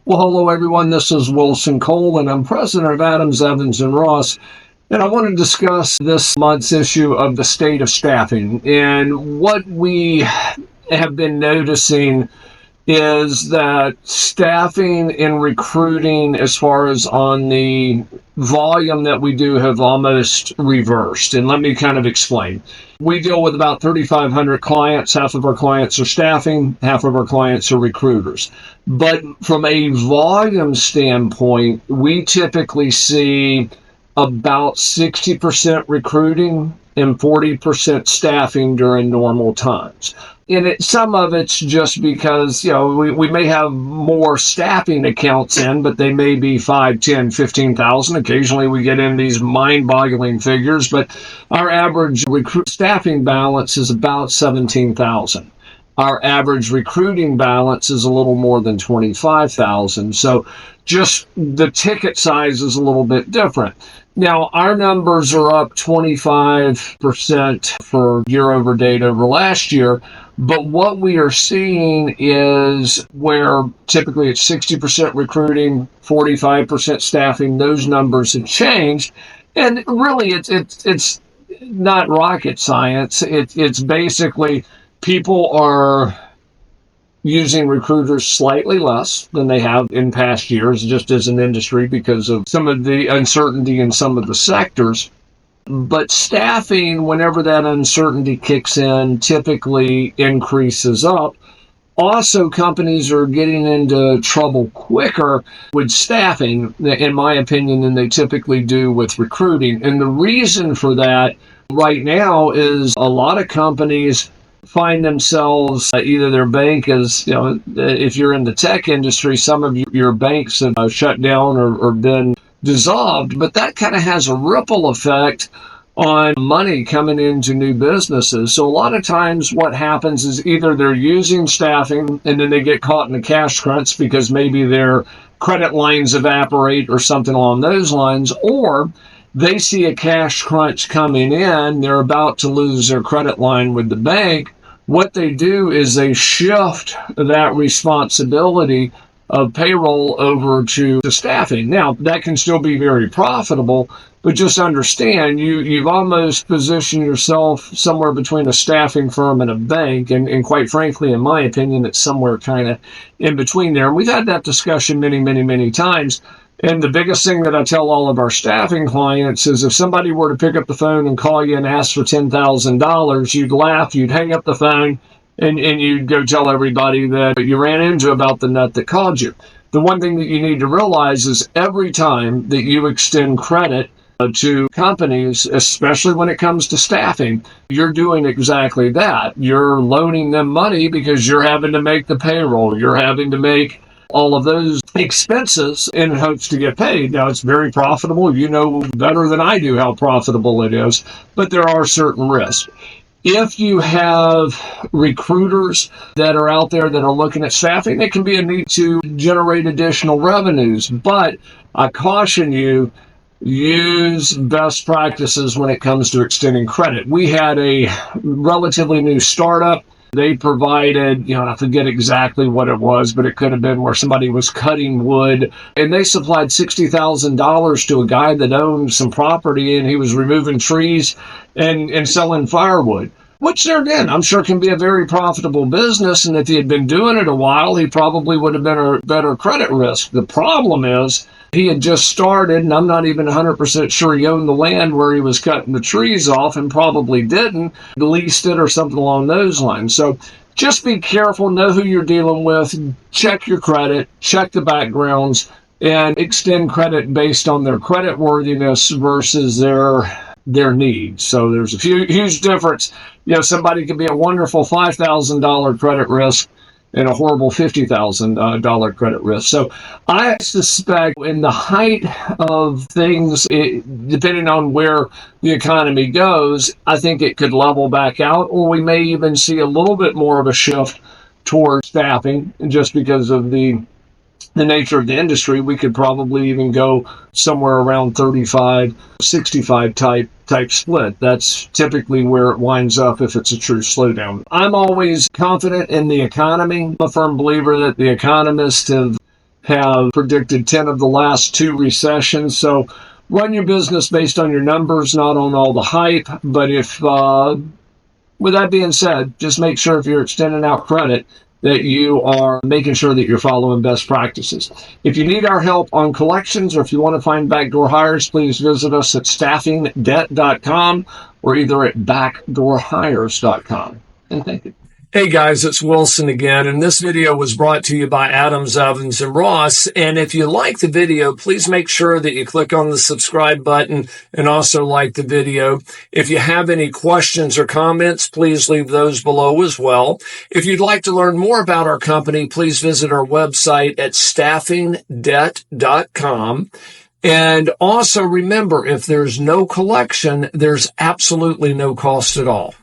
Well, hello, everyone. This is Wilson Cole, and I'm president of Adams, Evans, and Ross. And I want to discuss this month's issue of the state of staffing. And what we have been noticing is that staffing and recruiting, as far as on the volume that we do, have almost reversed. And let me kind of explain. We deal with about 3,500 clients. Half of our clients are staffing, half of our clients are recruiters. But from a volume standpoint, we typically see about 60% recruiting and 40% staffing during normal times. And some of it's just because, we may have more staffing accounts in, but they may be 5, 10, 15,000. Occasionally we get in these mind-boggling figures, but our average staffing balance is about 17,000. Our average recruiting balance is a little more than 25,000. So just the ticket size is a little bit different. Now, our numbers are up 25% for year-over date over last year, but what we are seeing is where typically it's 60% recruiting, 45% staffing. Those numbers have changed, and really it's not rocket science. It's basically people are using recruiters slightly less than they have in past years, just as an industry, because of some of the uncertainty in some of the sectors. But staffing, whenever that uncertainty kicks in, typically increases up. Also, companies are getting into trouble quicker with staffing, in my opinion, than they typically do with recruiting. And the reason for that right now is a lot of companies find themselves, either their bank is, if you're in the tech industry, some of your banks have shut down or been dissolved, but that kind of has a ripple effect on money coming into new businesses. So a lot of times what happens is either they're using staffing and then they get caught in a cash crunch because maybe their credit lines evaporate or something along those lines, or they see a cash crunch coming in, they're about to lose their credit line with the bank. What they do is they shift that responsibility of payroll over to staffing. Now, that can still be very profitable, but just understand you've almost positioned yourself somewhere between a staffing firm and a bank, and quite frankly, in my opinion, it's somewhere kind of in between there. And we've had that discussion many, many, many times. And the biggest thing that I tell all of our staffing clients is if somebody were to pick up the phone and call you and ask for $10,000, you'd laugh, you'd hang up the phone, and you'd go tell everybody that you ran into about the nut that called you. The one thing that you need to realize is every time that you extend credit to companies, especially when it comes to staffing, you're doing exactly that. You're loaning them money because you're having to make the payroll. You're having to make all of those expenses in hopes to get paid. Now, it's very profitable. You know better than I do how profitable it is, but there are certain risks. If you have recruiters that are out there that are looking at staffing, it can be a need to generate additional revenues. But I caution you, use best practices when it comes to extending credit. We had a relatively new startup. They provided, I forget exactly what it was, but it could have been where somebody was cutting wood, and they supplied $60,000 to a guy that owned some property, and he was removing trees and selling firewood, which there again, I'm sure can be a very profitable business. And if he had been doing it a while, he probably would have been a better credit risk. The problem is he had just started, and I'm not even 100% sure he owned the land where he was cutting the trees off, and probably didn't, leased it or something along those lines. So just be careful, know who you're dealing with, check your credit, check the backgrounds, and extend credit based on their credit worthiness versus their needs. So there's a huge difference. Somebody could be a wonderful $5,000 credit risk and a horrible $50,000 credit risk. So I suspect in the height of things, depending on where the economy goes, I think it could level back out, or we may even see a little bit more of a shift towards staffing just because of the nature of the industry. We could probably even go somewhere around 35-65 type split. That's typically where it winds up if it's a true slowdown. I'm always confident in the economy. I'm a firm believer that the economists have have predicted 10 of the last 2 recessions. So run your business based on your numbers, not on all the hype. But with that being said, just make sure if you're extending out credit that you are making sure that you're following best practices. If you need our help on collections, or if you want to find backdoor hires, please visit us at staffingdebt.com or either at backdoorhires.com. And thank you. Hey guys, it's Wilson again, and this video was brought to you by Adams, Evans, and Ross. And if you like the video, please make sure that you click on the subscribe button and also like the video. If you have any questions or comments, please leave those below as well. If you'd like to learn more about our company, please visit our website at staffingdebt.com. And also remember, if there's no collection, there's absolutely no cost at all.